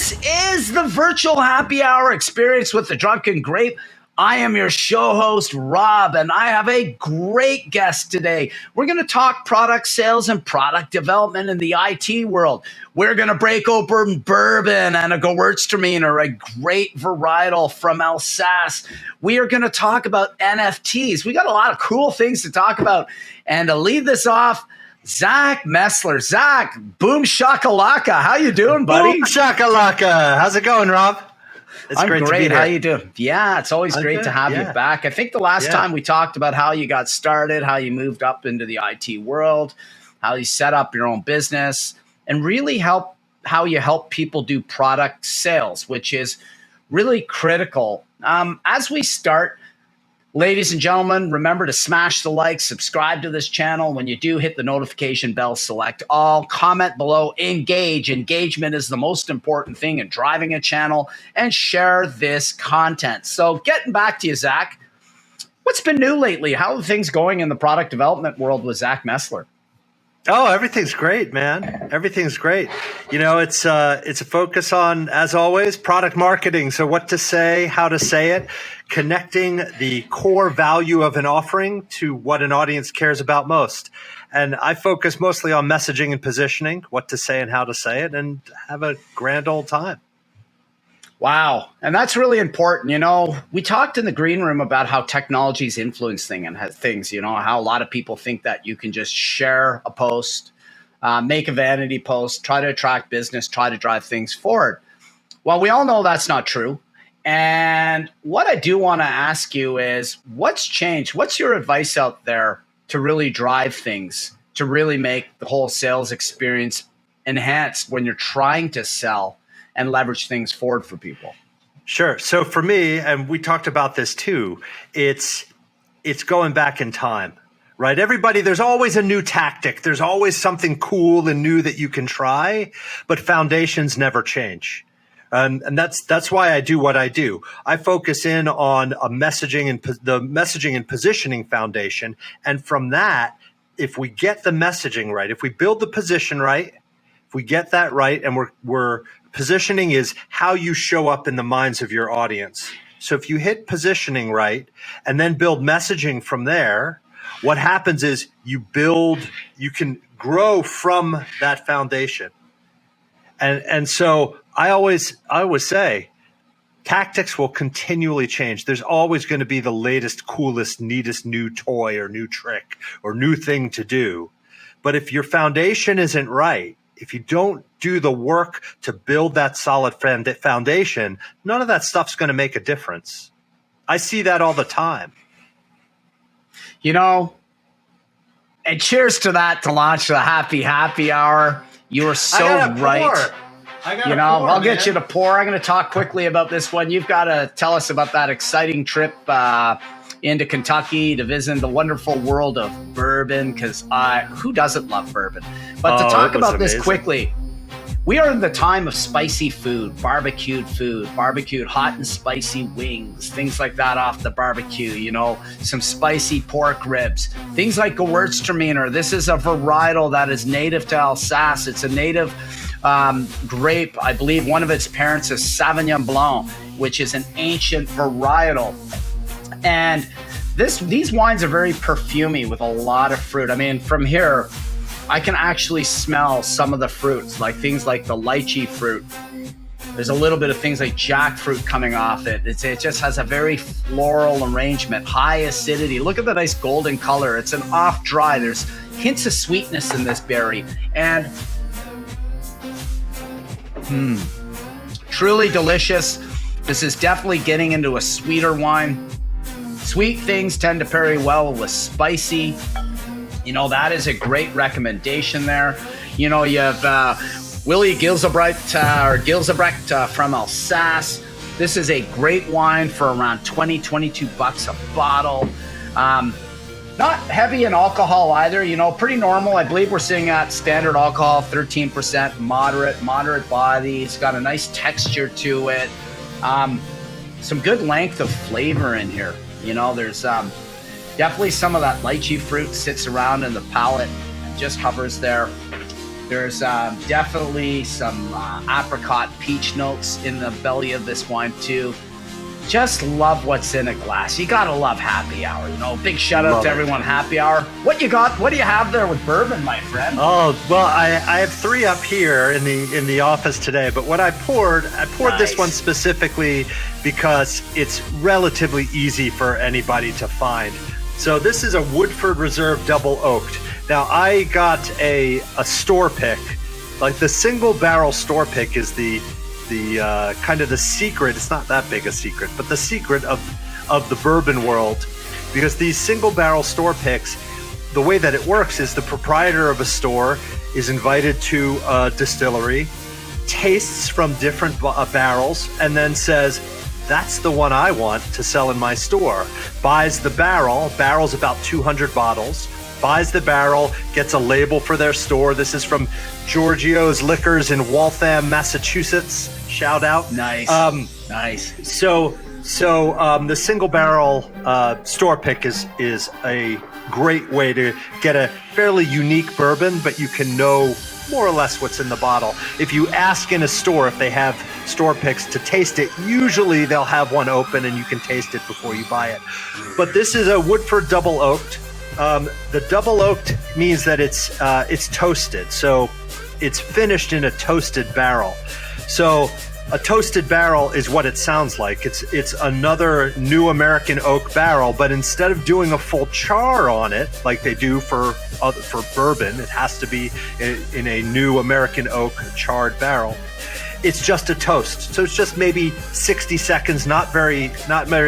This is the virtual happy hour experience with the Drunken Grape. I am your show host, Rob, and I have a great guest today. We're going to talk product sales and product development in the IT world. We're going to break open bourbon and a Gewürztraminer, a great varietal from Alsace. We are going to talk about NFTs. We got a lot of cool things to talk about. And to lead this off, Zach Mesler. Zach, boom shakalaka. How you doing, buddy? Boom shakalaka. How's it going, Rob? It's I'm great. How you doing? Yeah, it's always great to have you back. I think the last time we talked about how you got started, how you moved up into the IT world, how you set up your own business, and really how you help people do product sales, which is really critical. As we start, ladies and gentlemen, remember to smash the like, subscribe to this channel. When you do, hit the notification bell, select all, comment below, engage. Engagement is the most important thing in driving a channel, and share this content. So getting back to you, Zach, what's been new lately? How are things going in the product development world with Zach Mesler? Oh, everything's great, man. Everything's great. You know, it's a focus on, as always, product marketing. So what to say, how to say it, connecting the core value of an offering to what an audience cares about most. And I focus mostly on messaging and positioning, what to say and how to say it, and have a grand old time. Wow. And that's really important. You know, we talked in the green room about how technology's influenced things, you know, how a lot of people think that you can just share a post, make a vanity post, try to attract business, try to drive things forward. Well, we all know that's not true. And what I do want to ask you is, what's changed? What's your advice out there to really drive things, to really make the whole sales experience enhanced when you're trying to sell and leverage things forward for people? Sure. So for me, and we talked about this too, it's going back in time, right? Everybody, there's always a new tactic. There's always something cool and new that you can try, but foundations never change. And that's why I do what I do. I focus in on the messaging and positioning foundation. And from that, if we get the messaging right, if we build the position right, if we get that right, and we're positioning is how you show up in the minds of your audience. So if you hit positioning right and then build messaging from there, what happens is you can grow from that foundation. And so I always say tactics will continually change. There's always going to be the latest, coolest, neatest new toy or new trick or new thing to do. But if your foundation isn't right, if you don't do the work to build that solid foundation, none of that stuff's going to make a difference. I see that all the time. You know, and cheers to that, to launch the happy hour. You are so right. You know, I'll get you to pour. I'm going to talk quickly about this one. You've got to tell us about that exciting trip into Kentucky to visit the wonderful world of bourbon, because who doesn't love bourbon? But to talk about this quickly, we are in the time of spicy food, barbecued hot and spicy wings, things like that off the barbecue, you know, some spicy pork ribs, things like Gewürztraminer. This is a varietal that is native to Alsace. It's a native grape. I believe one of its parents is Sauvignon Blanc, which is an ancient varietal. And these wines are very perfumey with a lot of fruit. I mean, from here, I can actually smell some of the fruits, like things like the lychee fruit. There's a little bit of things like jackfruit coming off it. It just has a very floral arrangement, high acidity. Look at the nice golden color. It's an off dry. There's hints of sweetness in this berry. And truly delicious. This is definitely getting into a sweeter wine. Sweet things tend to pair well with spicy. You know, that is a great recommendation there. You know, you have Willi Gilsebrecht from Alsace. This is a great wine for around $22 a bottle. Not heavy in alcohol either, you know, pretty normal. I believe we're sitting at standard alcohol, 13%, moderate body. It's got a nice texture to it. Some good length of flavor in here. You know, there's definitely some of that lychee fruit sits around in the palate and just hovers there. There's definitely some apricot peach notes in the belly of this wine too. Just love what's in a glass. You gotta love happy hour. Big shout out to everyone happy hour. What you got? What do you have there with bourbon, my friend? Oh well, I have 3 up here in the office today. But what I poured Nice. this one specifically because it's relatively easy for anybody to find. So this is a Woodford Reserve Double Oaked. Now I got a store pick, like the single barrel store pick is the kind of the secret. It's not that big a secret, but the secret of the bourbon world, because these single barrel store picks, the way that it works is the proprietor of a store is invited to a distillery, tastes from different barrels, and then says, that's the one I want to sell in my store. Buys the barrel. Barrel's about 200 bottles. Buys the barrel, gets a label for their store. This is from Giorgio's Liquors in Waltham, Massachusetts. Shout out. Nice. Nice. So the single barrel store pick is a great way to get a fairly unique bourbon, but you can know more or less what's in the bottle. If you ask in a store if they have store picks to taste it, usually they'll have one open and you can taste it before you buy it. But this is a Woodford Double Oaked. The double oaked means that it's toasted, so it's finished in a toasted barrel. So a toasted barrel is what it sounds like. It's another new American oak barrel, but instead of doing a full char on it like they do for bourbon, it has to be in a new American oak charred barrel. It's just a toast. So it's just maybe 60 seconds, not very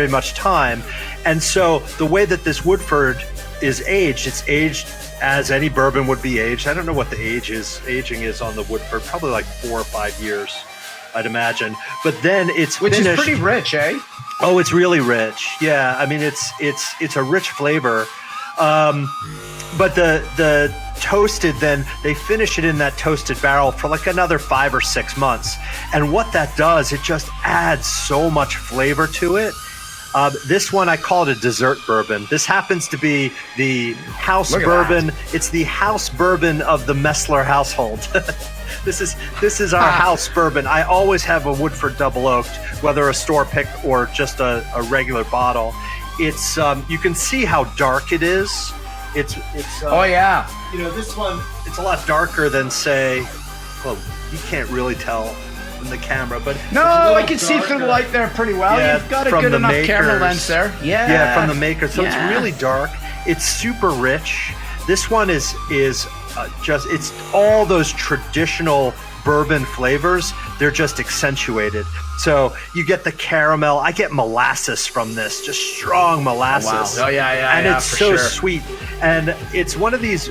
much time. And so the way that this Woodford is aged, it's aged as any bourbon would be aged. I don't know what the aging is on the Woodford, probably like 4 or 5 years, I'd imagine. But then it's Which finished. is pretty rich, eh? Oh, it's really rich. Yeah, I mean it's a rich flavor. But the toasted, then they finish it in that toasted barrel for like another 5 or 6 months. And what that does, it just adds so much flavor to it. This one, I call it a dessert bourbon. This happens to be the house bourbon. It's the house bourbon of the Messler household. This is our house bourbon. I always have a Woodford Double Oaked, whether a store pick or just a regular bottle. It's you can see how dark it is. It's oh yeah. This one, it's a lot darker than, say, well, you can't really tell in the camera, but no, I can see through the light there pretty well. Yeah, You've got a good enough camera lens there. Yeah, from the maker. So it's really dark. It's super rich. This one is just, it's all those traditional bourbon flavors. They're just accentuated. So you get the caramel. I get molasses from this, just strong molasses. Oh, wow. Oh yeah, and it's so sure. sweet. And it's one of these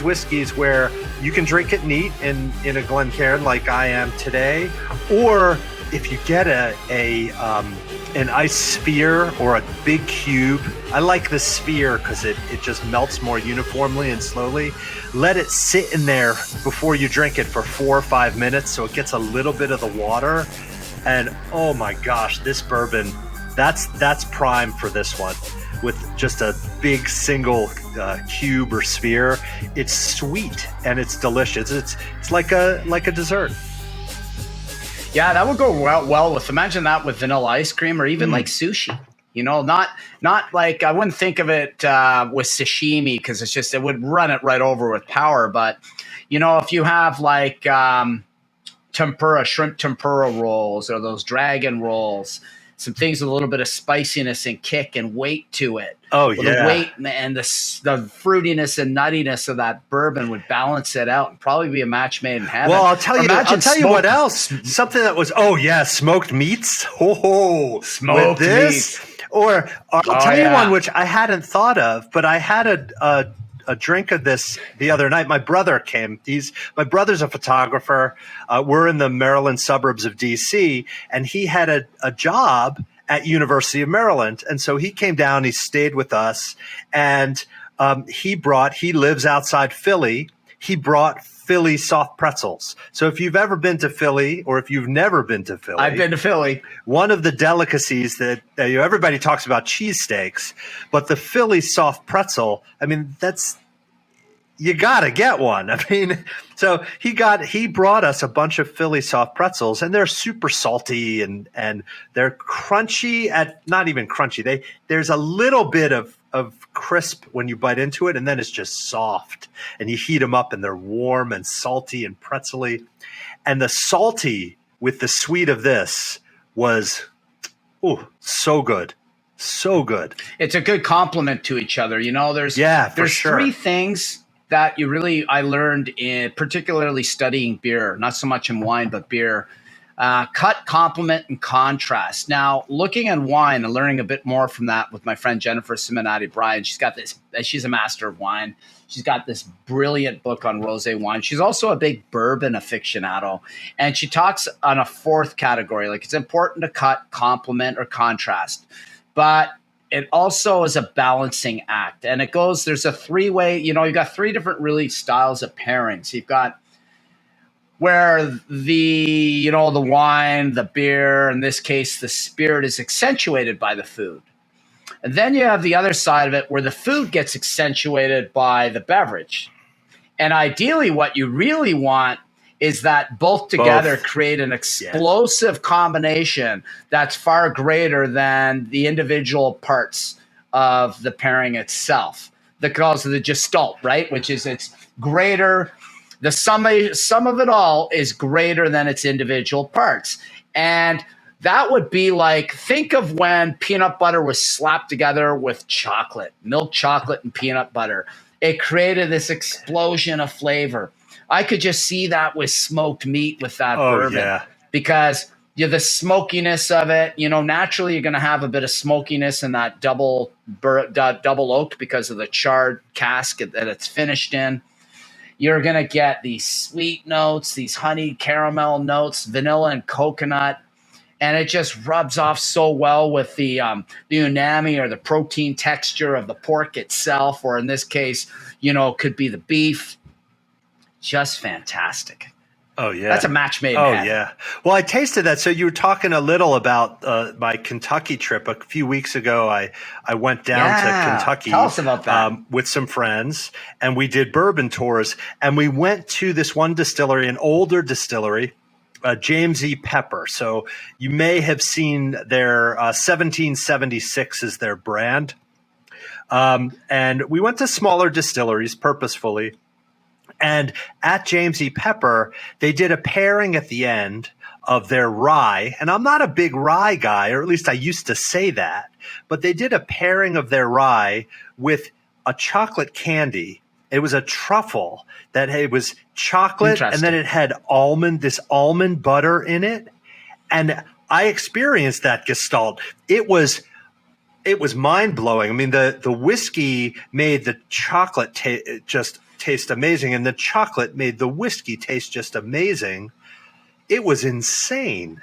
whiskeys where you can drink it neat in a Glencairn like I am today, or if you get an ice sphere or a big cube. I like the sphere because it just melts more uniformly and slowly. Let it sit in there before you drink it for 4 or 5 minutes so it gets a little bit of the water. And oh my gosh, this bourbon, that's prime for this one. With just a big single cube or sphere, it's sweet and it's delicious. It's like a dessert. Yeah, that would go well with. Imagine that with vanilla ice cream or even like sushi. Not like, I wouldn't think of it with sashimi because it would run it right over with power. But if you have like tempura, shrimp tempura rolls or those dragon rolls, some things with a little bit of spiciness and kick and weight to it. Oh, well, yeah. The weight and the fruitiness and nuttiness of that bourbon would balance it out and probably be a match made in heaven. Well, I'll tell you what else. Something that was, smoked meats. Oh, smoked meats. Or I'll tell you one which I hadn't thought of, but I had a drink of this the other night. My brother came. My brother's a photographer. We're in the Maryland suburbs of DC, and he had a job at University of Maryland. And so he came down, he stayed with us, and he lives outside Philly. He brought Philly soft pretzels. So if you've ever been to Philly, or if you've never been to Philly, I've been to Philly. One of the delicacies that everybody talks about cheesesteaks, but the Philly soft pretzel, I mean, you got to get one. I mean, so he brought us a bunch of Philly soft pretzels, and they're super salty and they're crunchy not even crunchy. There's a little bit of crisp when you bite into it, and then it's just soft, and you heat them up and they're warm and salty and pretzely. And the salty with the sweet of this was, so good. So good. It's a good complement to each other. There's sure. three things that I learned in particularly studying beer, not so much in wine, but beer. Cut, complement, and contrast. Now, looking at wine and learning a bit more from that with my friend Jennifer Simonati-Bryan, she's a master of wine. She's got this brilliant book on rosé wine. She's also a big bourbon aficionado. And she talks on a fourth category, like it's important to cut, complement, or contrast. But it also is a balancing act. And there's a three-way, you've got three different really styles of pairings. You've got where the wine, the beer, in this case, the spirit is accentuated by the food. And then you have the other side of it where the food gets accentuated by the beverage. And ideally what you really want is that both together create an explosive combination that's far greater than the individual parts of the pairing itself. Because of the gestalt, right? Which is it's greater. The sum of it all is greater than its individual parts. And that would be like, think of when peanut butter was slapped together with chocolate, milk chocolate and peanut butter. It created this explosion of flavor. I could just see that with smoked meat with that bourbon. Because the smokiness of it, naturally you're going to have a bit of smokiness in that double oaked because of the charred cask that it's finished in. You're going to get these sweet notes, these honey caramel notes, vanilla and coconut. And it just rubs off so well with the umami or the protein texture of the pork itself, or in this case, could be the beef. Just fantastic. Oh, yeah. That's a match made in heaven. Oh, yeah. Well, I tasted that. So you were talking a little about my Kentucky trip. A few weeks ago, I went down to Kentucky. Tell us about that. With some friends, and we did bourbon tours. And we went to this one distillery, an older distillery, James E. Pepper. So you may have seen their 1776 is their brand. And we went to smaller distilleries purposefully. And at James E. Pepper, they did a pairing at the end of their rye. And I'm not a big rye guy, or at least I used to say that. But they did a pairing of their rye with a chocolate candy. It was a truffle that it was chocolate, and then it had this almond butter in it. And I experienced that gestalt. It was mind blowing. I mean, the whiskey made the chocolate just taste amazing, and the chocolate made the whiskey taste just amazing. It was insane.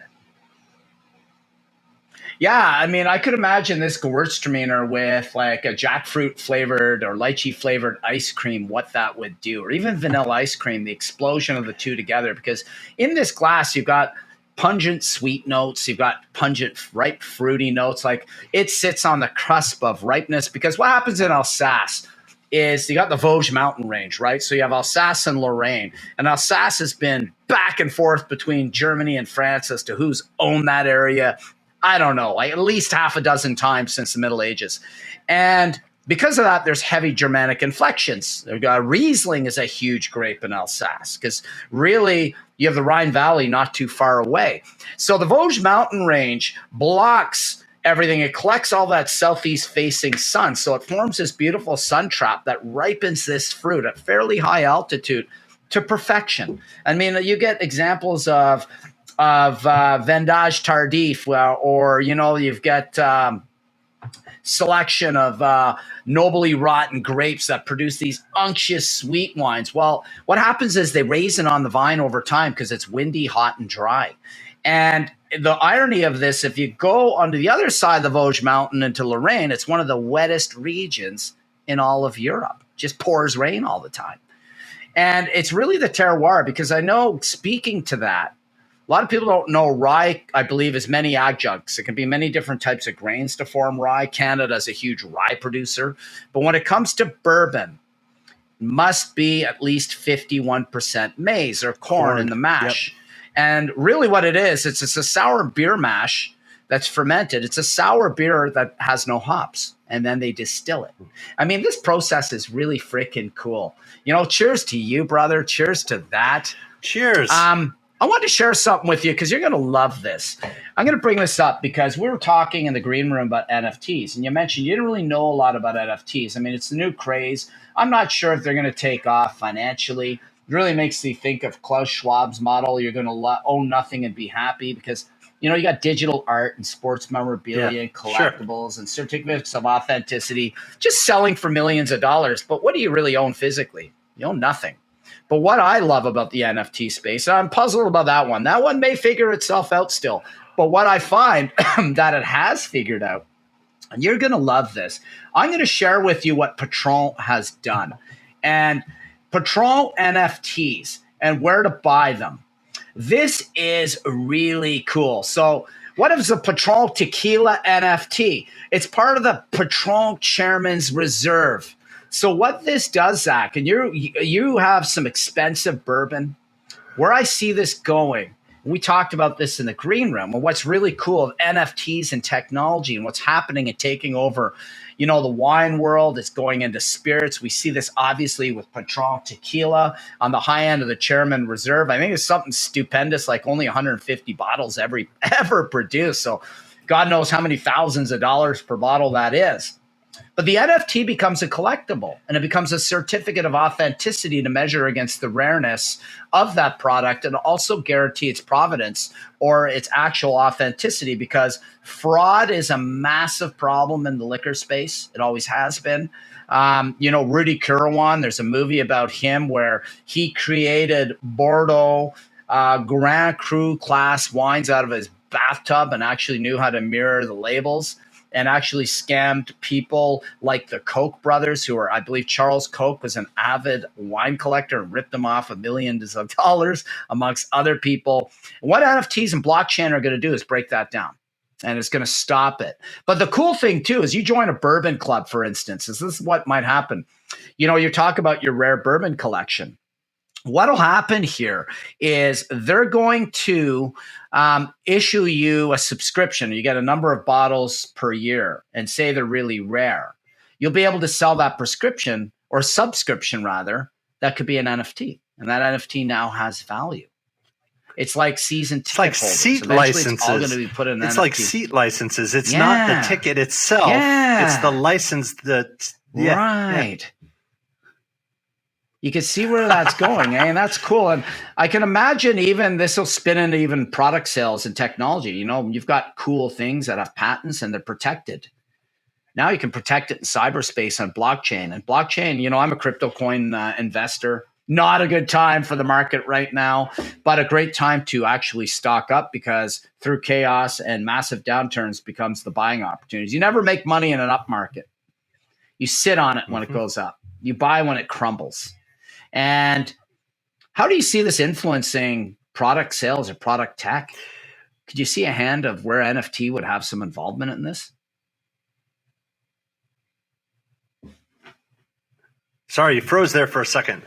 Yeah, I mean, I could imagine this Gewürztraminer with like a jackfruit flavored or lychee flavored ice cream, what that would do, or even vanilla ice cream, the explosion of the two together. Because in this glass, you've got pungent sweet notes, you've got pungent ripe fruity notes. Like it sits on the cusp of ripeness, because what happens in Alsace is you got the Vosges mountain range, right? So you have Alsace and Lorraine, and Alsace has been back and forth between Germany and France as to who's owned that area. I don't know, like at least half a dozen times since the Middle Ages. And because of that, there's heavy Germanic inflections. Riesling is a huge grape in Alsace because really you have the Rhine Valley not too far away. So the Vosges mountain range blocks everything. It collects all that southeast facing sun. So it forms this beautiful sun trap that ripens this fruit at fairly high altitude to perfection. I mean, you get examples of Vendage Tardif, or, you've got selection of nobly rotten grapes that produce these unctuous sweet wines. Well, what happens is they raisin on the vine over time because it's windy, hot, and dry. And the irony of this, if you go onto the other side of the Vosges Mountain into Lorraine, it's one of the wettest regions in all of Europe. Just pours rain all the time. And it's really the terroir, because I know, speaking to that, a lot of people don't know rye, I believe, is many adjuncts. It can be many different types of grains to form rye. Canada is a huge rye producer. But when it comes to bourbon, must be at least 51% maize or corn in the mash. Yep. And really what it is, it's a sour beer mash that's fermented. It's a sour beer that has no hops, and then they distill it. I mean, this process is really freaking cool. You know, cheers to you, brother. Cheers to that. Cheers. I want to share something with you because you're going to love this. I'm going to bring this up because we were talking in the green room about NFTs, and you mentioned you didn't really know a lot about NFTs. I mean, it's the new craze. I'm not sure if they're going to take off financially. It really makes me think of Klaus Schwab's model. You're going to own nothing and be happy because, you know, you got digital art and sports memorabilia and collectibles and certificates of authenticity just selling for millions of dollars. But what do you really own physically? You own nothing. But what I love about the NFT space, I'm puzzled about that one. That one may figure itself out still. But what I find that it has figured out, and you're going to love this, I'm going to share with you what Patron has done. And Patron NFTs and where to buy them. This is really cool. So what is a Patron Tequila NFT? It's part of the Patron Chairman's Reserve. So what this does, Zach, and you have some expensive bourbon, where I see this going, we talked about this in the green room, and what's really cool of NFTs and technology and what's happening and taking over, you know, the wine world is going into spirits. We see this obviously with Patron Tequila on the high end of the Chairman Reserve. I think it's something stupendous, like only 150 bottles ever produced. So God knows how many thousands of dollars per bottle that is. But the NFT becomes a collectible, and it becomes a certificate of authenticity to measure against the rareness of that product and also guarantee its provenance or its actual authenticity, because fraud is a massive problem in the liquor space. It always has been. You know, Rudy Kurwan, there's a movie about him where he created Bordeaux Grand Cru class wines out of his bathtub and actually knew how to mirror the labels, and actually scammed people like the Koch brothers, who are, I believe Charles Koch was an avid wine collector and ripped them off millions of dollars amongst other people. What NFTs and blockchain are going to do is break that down, and it's going to stop it. But the cool thing too is you join a bourbon club, for instance, this is what might happen. You know, you talk about your rare bourbon collection. What'll happen here is they're going to issue you a subscription. You get a number of bottles per year and say they're really rare. You'll be able to sell that prescription or subscription rather. That could be an NFT, and that NFT now has value. It's like season ticket holders. Seat licenses. It's all going to be put in an It's NFT. Like seat licenses. It's not the ticket itself. It's the license that. Right. You can see where that's going, and that's cool. And I can imagine even this will spin into even product sales and technology. You know, you've got cool things that have patents and they're protected. Now you can protect it in cyberspace on blockchain. And blockchain, you know, I'm a crypto coin investor. Not a good time for the market right now, but a great time to actually stock up, because through chaos and massive downturns becomes the buying opportunities. You never make money in an up market. You sit on it when it goes up. You buy when it crumbles. And how do you see this influencing product sales or product tech? Could you see a hand of where NFT would have some involvement in this? Sorry, you froze there for a second.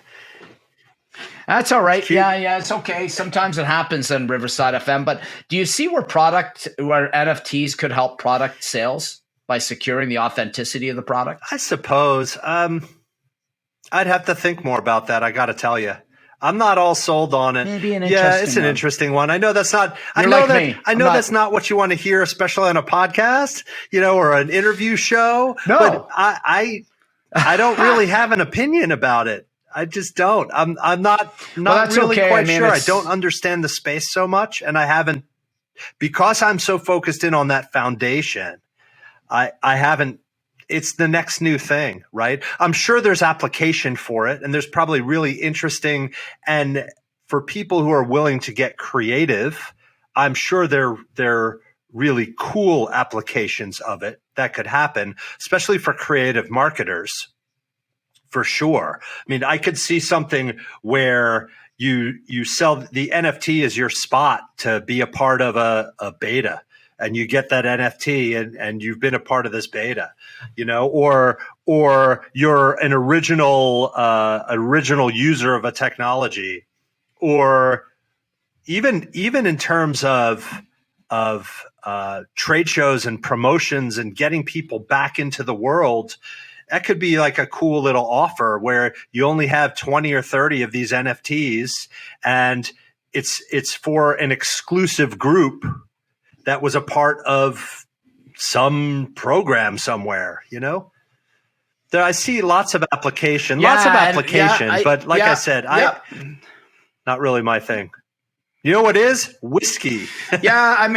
That's all right. Yeah, it's okay. Sometimes it happens on Riverside FM. But do you see where NFTs could help product sales by securing the authenticity of the product? I suppose. I'd have to think more about that. I got to tell you, I'm not all sold on it. Maybe an interesting it's an interesting one. I know that's not. That's not what you want to hear, especially on a podcast, you know, or an interview show. No, but I don't really have an opinion about it. I just don't. I'm not really quite sure. I don't understand the space so much, and I haven't, because I'm so focused in on that foundation. I haven't. It's the next new thing, right? I'm sure there's application for it, and there's probably really interesting, and for people who are willing to get creative, I'm sure they're really cool applications of it that could happen, especially for creative marketers, for sure. I mean, I could see something where you sell the NFT as your spot to be a part of a beta, and you get that NFT and you've been a part of this beta, or you're an original user of a technology, or even in terms of trade shows and promotions and getting people back into the world. That could be like a cool little offer where you only have 20 or 30 of these NFTs, and it's for an exclusive group that was a part of some program somewhere, I see lots of application, but like I said, not really my thing. You know what is? Whiskey. I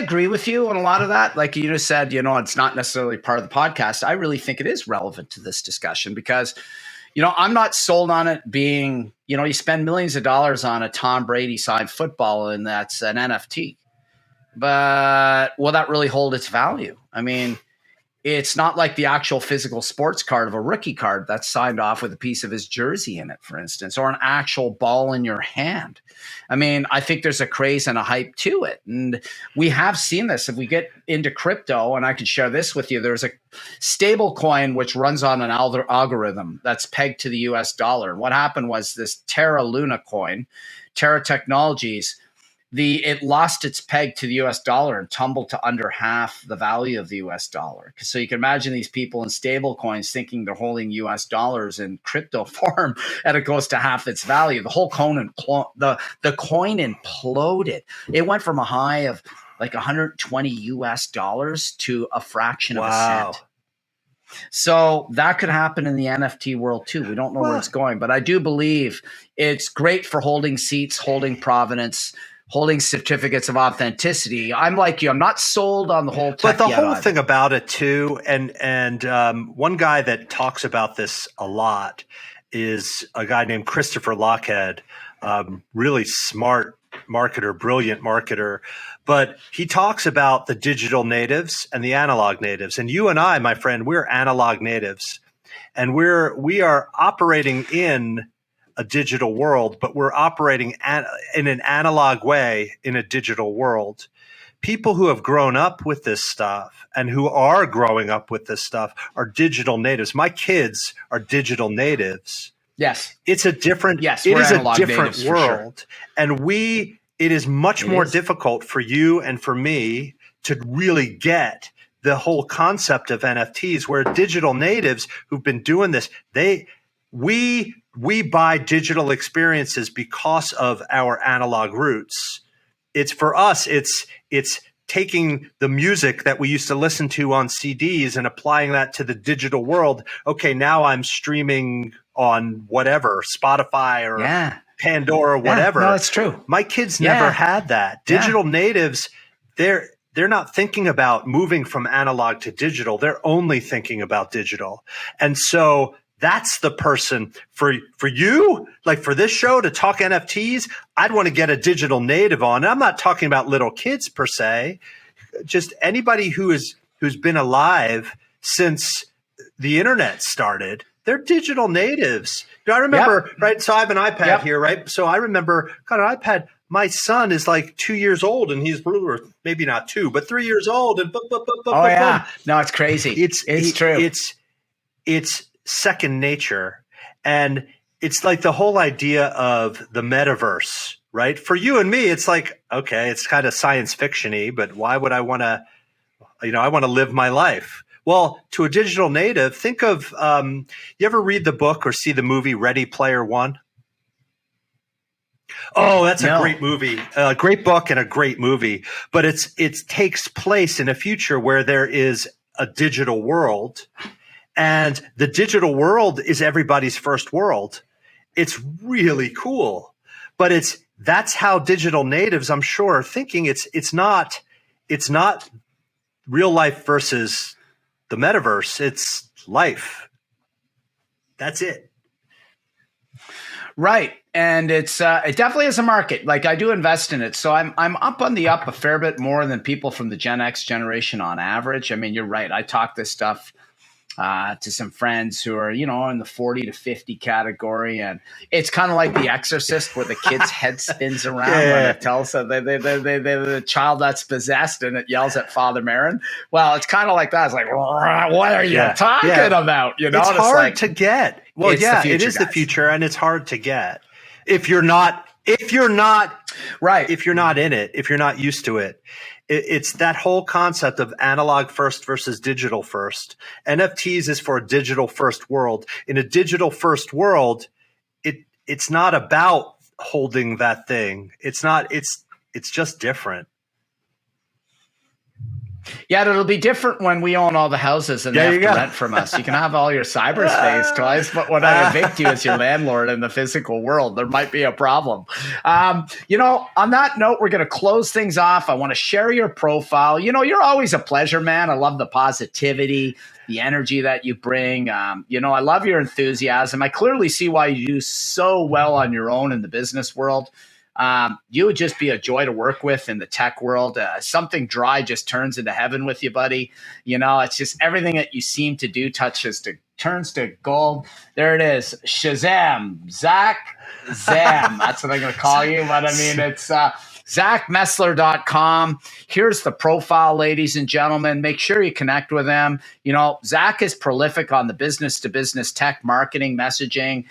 agree with you on a lot of that. Like you just said, it's not necessarily part of the podcast. I really think it is relevant to this discussion because, I'm not sold on it being, you spend millions of dollars on a Tom Brady signed football and that's an NFT. But will that really hold its value? I mean, it's not like the actual physical sports card of a rookie card that's signed off with a piece of his jersey in it, for instance, or an actual ball in your hand. I mean, I think there's a craze and a hype to it. And we have seen this. If we get into crypto, and I can share this with you, there's a stable coin which runs on an algorithm that's pegged to the US dollar. What happened was this Terra Luna coin, Terra Technologies, it lost its peg to the US dollar and tumbled to under half the value of the US dollar. So you can imagine these people in stable coins thinking they're holding US dollars in crypto form and it goes to half its value. The whole coin, the coin imploded. It went from a high of like 120 US dollars to a fraction of a cent. So that could happen in the NFT world too. We don't know where it's going, but I do believe it's great for holding seats, holding provenance, holding certificates of authenticity. I'm like you. I'm not sold on the whole tech. But the whole thing about it too, and one guy that talks about this a lot is a guy named Christopher Lochhead, really smart marketer, brilliant marketer. But he talks about the digital natives and the analog natives. And you and I, my friend, we're analog natives, and we are operating in a digital world, but we're operating in an analog way in a digital world. People who have grown up with this stuff and who are growing up with this stuff are digital natives. My kids are digital natives. Yes. It's a different, it is a different world. And it is much more difficult for you and for me to really get the whole concept of NFTs, where digital natives who've been doing this, we buy digital experiences because of our analog roots. It's for us, it's taking the music that we used to listen to on CDs and applying that to the digital world. Okay, now I'm streaming on whatever, Spotify or Pandora or whatever. No, it's true. My kids never had that. Digital natives, they're not thinking about moving from analog to digital. They're only thinking about digital. And so that's the person for you, like for this show to talk NFTs. I'd want to get a digital native on. And I'm not talking about little kids per se, just anybody who's been alive since the internet started. They're digital natives. I remember, right? So I have an iPad here, right? So I remember, got an iPad. My son is like 2 years old, and he's maybe not 2, but 3 years old. And no, it's crazy. It's true. It's second nature. And it's like the whole idea of the metaverse, right? For you and me, it's like, okay, it's kind of science fiction-y, but why would I want to, I want to live my life. Well, to a digital native, think of, you ever read the book or see the movie Ready Player One? Oh, that's a great movie, a great book and a great movie, but it takes place in a future where there is a digital world. And the digital world is everybody's first world. It's really cool, but that's how digital natives, I'm sure, are thinking. It's not real life versus the metaverse. It's life. That's it. Right. And it definitely is a market. Like I do invest in it. So I'm up on the up a fair bit more than people from the Gen X generation on average. I mean, you're right. I talk this stuff to some friends who are, you know, in the 40 to 50 category. And it's kind of like The Exorcist where the kid's head spins around when it tells the child that's possessed and it yells at Father Merrin. Well, it's kind of like that. It's like, what are you talking about? You know, it's hard to get. Well, it is the future, and it's hard to get if you're not in it, if you're not used to it. It's that whole concept of analog first versus digital first. NFTs is for a digital first world. In a digital first world, it's not about holding that thing. It's just different. Yeah, it'll be different when we own all the houses and they have to rent from us. You can have all your cyberspace twice, but when I evict you as your landlord in the physical world, there might be a problem. You know, on that note, we're going to close things off. I want to share your profile. You know, you're always a pleasure, man. I love the positivity, the energy that you bring. You know, I love your enthusiasm. I clearly see why you do so well on your own in the business world. You would just be a joy to work with in the tech world. Something dry just turns into heaven with you, buddy. You know, it's just everything that you seem to do turns to gold. There it is. Shazam. Zach Zam. That's what I'm going to call you. But I mean, it's ZachMessler.com. Here's the profile, ladies and gentlemen. Make sure you connect with him. You know, Zach is prolific on the business-to-business tech marketing, messaging,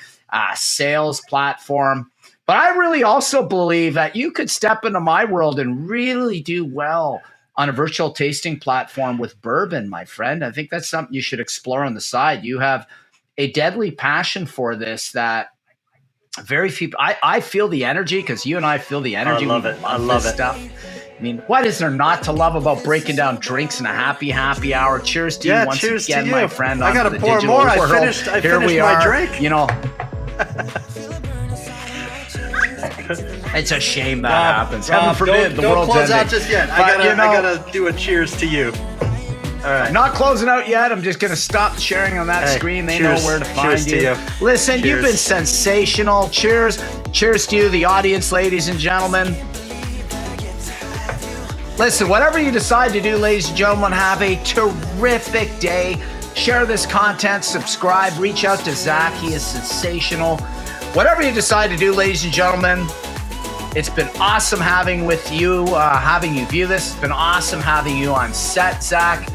sales platform. But I really also believe that you could step into my world and really do well on a virtual tasting platform with bourbon, my friend. I think that's something you should explore on the side. You have a deadly passion for this that very few – I feel the energy because you and I feel the energy. I love it. I love it. Stuff. I mean, what is there not to love about breaking down drinks in a happy hour? Cheers to you once again, my friend. I got to pour more. I finished my drink. You know – it's a shame that happens. Heaven forbid the world's ending. Don't close out just yet. I gotta do a cheers to you. All right. I'm not closing out yet. I'm just going to stop sharing on that screen. They know where to find you. To you. Listen, you've been sensational. Cheers. Cheers to you, the audience, ladies and gentlemen. Listen, whatever you decide to do, ladies and gentlemen, have a terrific day. Share this content, subscribe, reach out to Zach. He is sensational. Whatever you decide to do, ladies and gentlemen, it's been awesome having you view this. It's been awesome having you on set, Zach.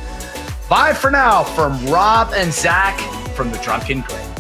Bye for now from Rob and Zach from The Drunken Crate.